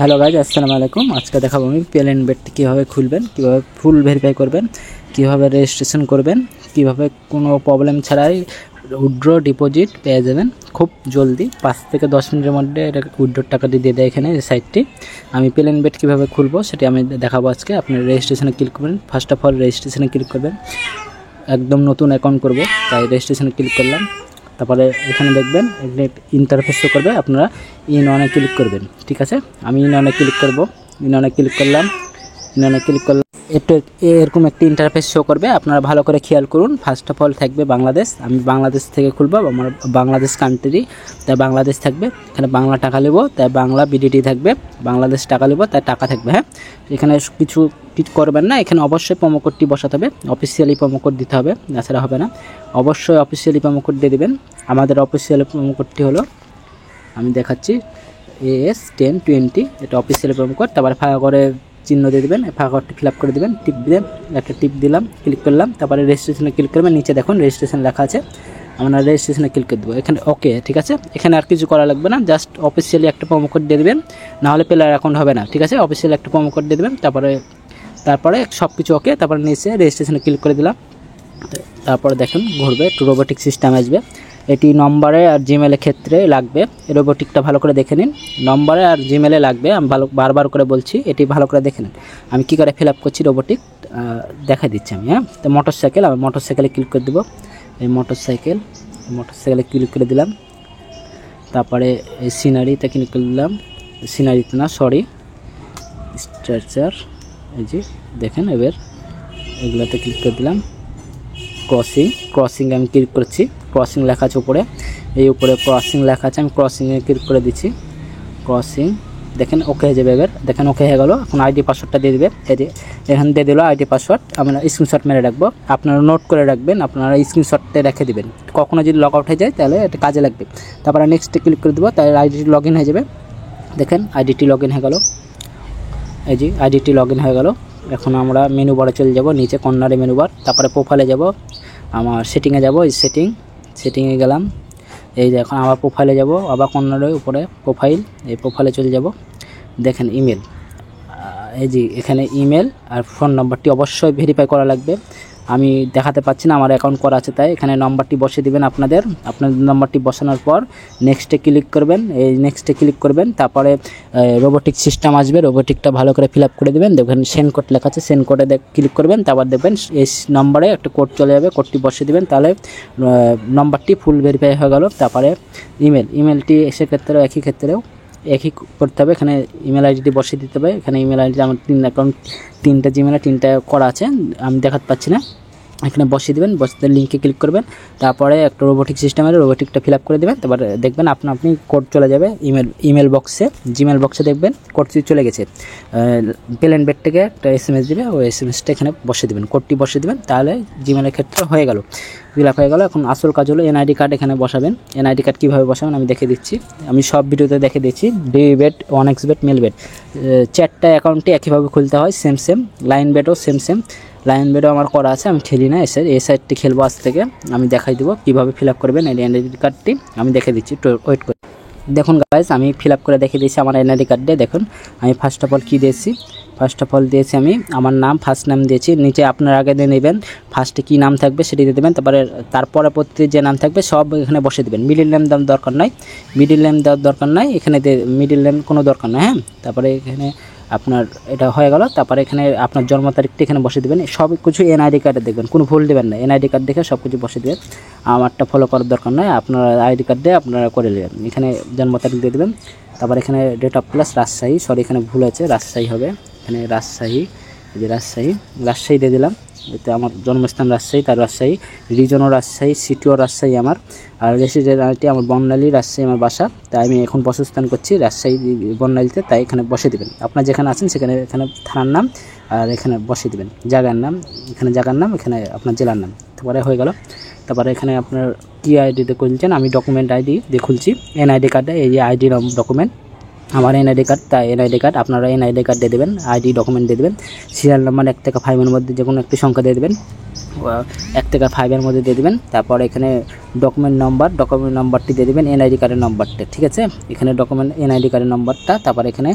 Hello guys, আসসালামু আলাইকুম। আজকে দেখাবো আমি পেলেন বেডটি কীভাবে খুলবেন, কীভাবে ফুল ভেরিফাই করবেন, কীভাবে রেজিস্ট্রেশন করবেন, কীভাবে কোনো প্রবলেম ছাড়াই উইথড্র ডিপোজিট পেয়ে যাবেন খুব জলদি। 5 থেকে 10 মিনিটের মধ্যে এটা উইথড্রর টাকাটি দিয়ে দেয় এখানে এই সাইটটি। আমি পেলেন বেড কীভাবে খুলবো সেটি আমি দেখাবো আজকে। আপনি রেজিস্ট্রেশনে ক্লিক করবেন। ফার্স্ট অফ অল রেজিস্ট্রেশনে ক্লিক করবেন। একদম নতুন অ্যাকাউন্ট করব, তাই রেজিস্ট্রেশনে ক্লিক করলাম। তারপরে এখানে দেখবেন ইন্টারফেস শো করবে, আপনারা ইন অনে ক্লিক করবেন। ঠিক আছে, আমি ইন অনে ক্লিক করব। ইন অনে ক্লিক করলাম। একটু এরকম একটি ইন্টারফেস শো করবে, আপনারা ভালো করে খেয়াল করুন। ফার্স্ট অফ অল থাকবে বাংলাদেশ। আমি বাংলাদেশ থেকে খুলবো, আমার বাংলাদেশ কান্ট্রি, তাই বাংলাদেশ থাকবে। এখানে বাংলা টাকা নেব, তাই বাংলা বিডিটি থাকবে। বাংলাদেশ টাকা নেব, তাই টাকা থাকবে। হ্যাঁ, এখানে কিছু করবেন না। এখানে অবশ্যই প্রোমো কোডটি বসাতে হবে, অফিসিয়ালি প্রোমো কোড দিতে হবে, তাছাড়া হবে না। অবশ্যই অফিসিয়ালি প্রোমো কোড দিয়ে দেবেন। আমাদের অফিসিয়ালি প্রোমো কোডটি হলো, আমি দেখাচ্ছি, AS1020। এটা অফিসিয়ালি প্রোমো কোড। তারপরে ফাঁকা করে চিহ্ন দিয়ে দেবেন, ফাঁকা করতে ফিল আপ করে দেবেন, টিপ দেবেন, একটা টিপ দিলাম, ক্লিক করলাম। তারপরে রেজিস্ট্রেশনে ক্লিক করবেন। নিচে দেখুন রেজিস্ট্রেশন লেখা আছে, আমরা রেজিস্ট্রেশনে ক্লিক করে দেবো। এখানে ওকে, ঠিক আছে। এখানে আর কিছু করা লাগবে না, জাস্ট অফিসিয়ালি একটা প্রোমো কোড দিয়ে দেবেন, নাহলে প্লেয়ার অ্যাকাউন্ট হবে না। ঠিক আছে, অফিসিয়ালি একটা প্রোমো কোড দিয়ে দেবেন। তারপরে সব কিছু ওকে। তারপরে নিচে রেজিস্ট্রেশনে ক্লিক করে দিলাম। তারপরে দেখুন ঘুরবে, একটু রোবোটিক সিস্টেম আসবে। এটি নম্বরে আর জিমেলের ক্ষেত্রে লাগবে। রোবোটিকটা ভালো করে দেখে নিন, নম্বরে আর জিমেলে লাগবে। আমি বারবার করে বলছি, এটি ভালো করে দেখে নিন। আমি কী করে ফিল আপ করছি রোবোটিক দেখা দিচ্ছি আমি। হ্যাঁ, তো মোটরসাইকেল, আমি মোটরসাইকেলে ক্লিক করে দেবো। এই মোটরসাইকেলে ক্লিক করে দিলাম। তারপরে এই সিনারিতে ক্লিক করে দিলাম। সিনারিতে না, সরি, স্ট্রাকচার, এই যে দেখেন, এবার এগুলোতে ক্লিক করে দিলাম। ক্রসিং আমি ক্লিক করছি। ক্রসিং লেখা আছে উপরে, এই উপরে ক্রসিং লেখা আছে, আমি ক্রসিংয়ে ক্লিক করে দিচ্ছি। ক্রসিং দেখেন ওকে হয়ে যাবে। এবার দেখেন ওকে হয়ে গেল। এখন আইডি পাসওয়ার্ডটা দিয়ে দেবে। এই যে এখানে দিয়ে দিল আইডি পাসওয়ার্ড। আমরা স্ক্রিনশট মেরে রাখবো, আপনারা নোট করে রাখবেন, আপনারা স্ক্রিনশটে রেখে দেবেন। কখনো যদি লগ আউট হয়ে যায় তাহলে এটা কাজে লাগবে। তারপরে নেক্সটে ক্লিক করে দেবো, তাহলে আইডিটি লগ ইন হয়ে যাবে। দেখেন আইডিটি লগ ইন হয়ে গেল। এই যে আইডিটি লগ ইন হয়ে গেল। এখন আমরা মেনু বারে চলে যাব, নিচে কর্নারে মেনু বার। তারপরে প্রোফাইলে যাব, আমার সেটিংয়ে যাব। এই সেটিংয়ে গেলাম। এই যে এখন আবার প্রোফাইলে যাব, আবার কর্নারে উপরে প্রোফাইল, এই প্রোফাইলে চলে যাব। দেখেন ইমেল, এই যে এখানে ইমেল আর ফোন নাম্বারটি অবশ্যই ভেরিফাই করা লাগবে। আমি দেখাতে পাচ্ছি না, আমার অ্যাকাউন্ট করা আছে, তাই এখানে নাম্বারটি বসিয়ে দিবেন। আপনাদের নাম্বারটি বসানোর পর নেক্সটে ক্লিক করবেন। এই নেক্সটে ক্লিক করবেন। তারপরে রোবোটিক সিস্টেম আসবে, রোবোটিকটা ভালো করে ফিল আপ করে দেবেন। দেখবেন সেন্ড কোড লেখা আছে, সেন্ড কোডে ক্লিক করবেন। তারপর দেখবেন এই নম্বরে একটা কোড চলে যাবে, কোডটি বসিয়ে দেবেন, তাহলে নাম্বারটি ফুল ভেরিফাই হয়ে গেল। তারপরে ইমেলটি সেক্ষেত্রেও একই করতে হবে। এখানে ইমেল আইডিটি বসিয়ে দিতে হবে। এখানে ইমেল আইডি আমার 3 অ্যাকাউন্ট, 3টা জিমেলে 3টা করা আছে, আমি দেখাতে পাচ্ছি না। এখানে বসিয়ে দেবেন, বসতে লিঙ্কে ক্লিক করবেন। তারপরে একটা রোবোটিক সিস্টেমের রোবোটিকটা ফিল আপ করে দেবেন। তারপরে দেখবেন আপনি কোড চলে যাবে ইমেল বক্সে, জিমেল বক্সে দেখবেন কোডটি চলে গেছে। পেলেন বেড থেকে একটা SMS দেবে, ওই SMSটা এখানে বসিয়ে দেবেন, কোডটি বসিয়ে দেবেন, তাহলে জিমেলের ক্ষেত্রে হয়ে গেল, ফিল আপ হয়ে গেল। এখন আসল কাজ হলো NID কার্ড এখানে বসাবেন। NID কার্ড কীভাবে বসাবেন আমি দেখে দিচ্ছি, আমি সব ভিডিওতে দেখে দিচ্ছি। DBet, 1xBet, মেলবেট, 4টা অ্যাকাউন্টে একইভাবে খুলতে হয়, সেম। লাইন বেটও সেম। লাইন বেডও আমার করা আছে, আমি খেলি না। এই সাইডটি খেলবো আজ থেকে। আমি দেখাই দেবো কীভাবে ফিল আপ করবেন এই NID কার্ডটি, আমি দেখে দিচ্ছি, একটু ওয়েট করে। দেখুন গাইজ, আমি ফিল আপ করে দেখে দিয়েছি আমার NID কার্ডে। দেখুন আমি ফার্স্ট অফ অল দিয়েছি আমি আমার নাম, ফার্স্ট নাম দিয়েছি। নিচে আপনার আগে দিয়ে নেবেন, ফার্স্টে কী নাম থাকবে সেটি দিয়ে দেবেন। তারপরে প্রতি যে নাম থাকবে সব এখানে বসে দেবেন। মিডিল নেম দেওয়ার দরকার নাই, এখানে মিডিল নেম কোনো দরকার নাই। হ্যাঁ, তারপরে এখানে আপনার এটা হয়ে গেল। তারপরে এখানে আপনার জন্ম তারিখটা এখানে বসে দেবেন। সব কিছু NID কার্ডে দেখবেন, কোনো ভুল দেবেন না। NID কার্ড দেখে সব কিছু বসে দেবেন। আমারটা ফলো করার দরকার নয়, আপনার ID কার্ড দিয়ে আপনারা করে নেবেন। এখানে জন্ম তারিখ দিয়ে দেবেন। তারপর এখানে date of place Rajshahi, sorry এখানে ভুল আছে, রাজশাহী হবে। এখানে রাজশাহী দিয়ে দিলাম। এতে আমার জন্মস্থান রাজশাহী, তার রাজশাহী, রিজনও রাজশাহী, সিটিও রাজশাহী আমার, আর রেসিডেন্সিটি আমার বর্ণালী, রাজশাহী আমার বাসা। তাই আমি এখন বসস্থান করছি রাজশাহী বর্ণালীতে, তাই এখানে বসে দেবেন। আপনার যেখানে আছেন এখানে থানার নাম, আর এখানে বসে দেবেন জায়গার নাম, এখানে আপনার জেলার নাম। তারপরে হয়ে গেল। তারপরে এখানে আপনার কি আইডিতে খুলছেন, আমি ডকুমেন্ট ID দিয়ে খুলছি। NID কার্ডে এই যে ID ডকুমেন্ট, আমার NID কার্ড, তাই NID কার্ড, আপনারা NID কার্ড দিয়ে দেবেন, ID ডকুমেন্ট দিয়ে দেবেন। সিরিয়াল নাম্বার 1 থেকে 5 এর মধ্যে যে কোনো একটি সংখ্যা দিয়ে দেবেন, 1 থেকে 5 এর মধ্যে দিয়ে দেবেন। তারপর এখানে ডকুমেন্ট নাম্বারটি দিয়ে দেবেন এনআইডি কার্ডের নাম্বারটা, ঠিক আছে। এখানে ডকুমেন্ট এনআইডি কার্ডের নাম্বারটা, তারপর এখানে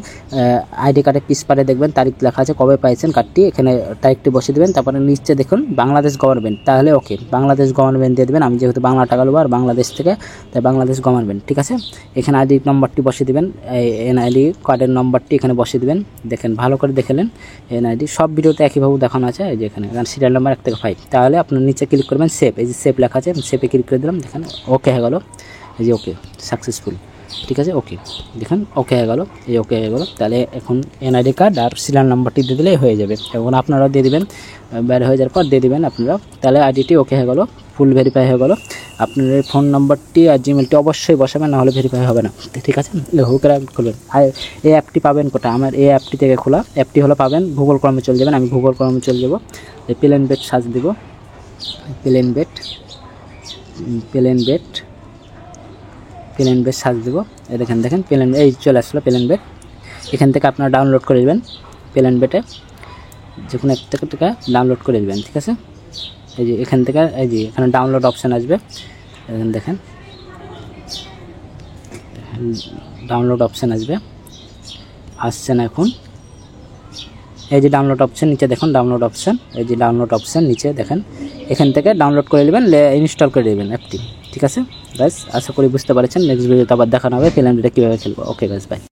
আইডি কার্ডের পিস পারে দেখবেন তারিখ লেখা আছে, কবে পাইছেন কার্ডটি, এখানে তারিখটি বসিয়ে দেবেন। তারপরে নিচে দেখুন বাংলাদেশ গভর্নমেন্ট, তাহলে ওকে বাংলাদেশ গভর্নমেন্ট দিয়ে দেবেন। আমি যেহেতু বাংলা টাকা নেবো আর বাংলাদেশ থেকে, তাই বাংলাদেশ গভর্নমেন্ট, ঠিক আছে। এখানে আইডি নাম্বারটি বসিয়ে দেবেন, এনআইডি কার্ডের নাম্বারটি এখানে বসিয়ে দেবেন। দেখেন ভালো করে দেখলেন এনআইডি, সব ভিডিওতে একইভাবে দেখানো আছে। এই যে এখানে সিরিয়াল নাম্বার 1 থেকে 5, তাহলে আপনার নিচে ক্লিক করবেন সেভ, এই যে সেভ লেখা আছে, সেভে ক্লিক করে দিলাম। দেখেন ওকে হয়ে গেল, এই যে ওকে সাকসেসফুল, ঠিক আছে। ওকে দেখেন ওকে হয়ে গেল, এই ওকে হয়ে গেল। তাহলে এখন এনআইডি কার্ড আর সিরিয়াল নাম্বারটি দিয়ে দিলেই হয়ে যাবে। এখন আপনারাও দিয়ে দেবেন, বের হয়ে যাওয়ার পর দিয়ে দেবেন আপনারা। তাহলে আইডিটি ওকে হয়ে গেল, ফুল ভেরিফাই হয়ে গেল। আপনার ফোন নাম্বারটি আর জিমেলটি অবশ্যই বসাবেন, নাহলে ভেরিফাই হবে না, ঠিক আছে। হুকেরা খুলবেন। আর এই অ্যাপটি পাবেন কোথায়? আমার এই অ্যাপটি থেকে খোলা, অ্যাপটি হলো পাবেন গুগল ক্রমে চলে যাবেন। আমি গুগল ক্রমে চলে যাব, এই প্লেন বেড সার্চ দেব, প্লেন বেড সার্চ দেবো। দেখেন প্লেন, এই চলে আসলো প্লেন বেড। এখান থেকে আপনারা ডাউনলোড করে দেবেন, প্লেন বেডে যে কোনো একটা থেকে ডাউনলোড করে দেবেন, ঠিক আছে। এই যে এখান থেকে এই যে এখানে ডাউনলোড অপশান আসবে, দেখেন ডাউনলোড অপশান আসছে না এখন। এই যে ডাউনলোড অপশান নিচে দেখুন, ডাউনলোড অপশান, এই যে ডাউনলোড অপশান নিচে দেখেন, এখান থেকে ডাউনলোড করে নেবেন, ইনস্টল করে দেবেন অ্যাপটি, ঠিক আছে। ব্যাস আশা করি বুঝতে পারছেন। নেক্সট ভিডিওতে আবার দেখানো হবে প্লেন বেডে কীভাবে খেলবো। ওকে ব্যাস, বাই।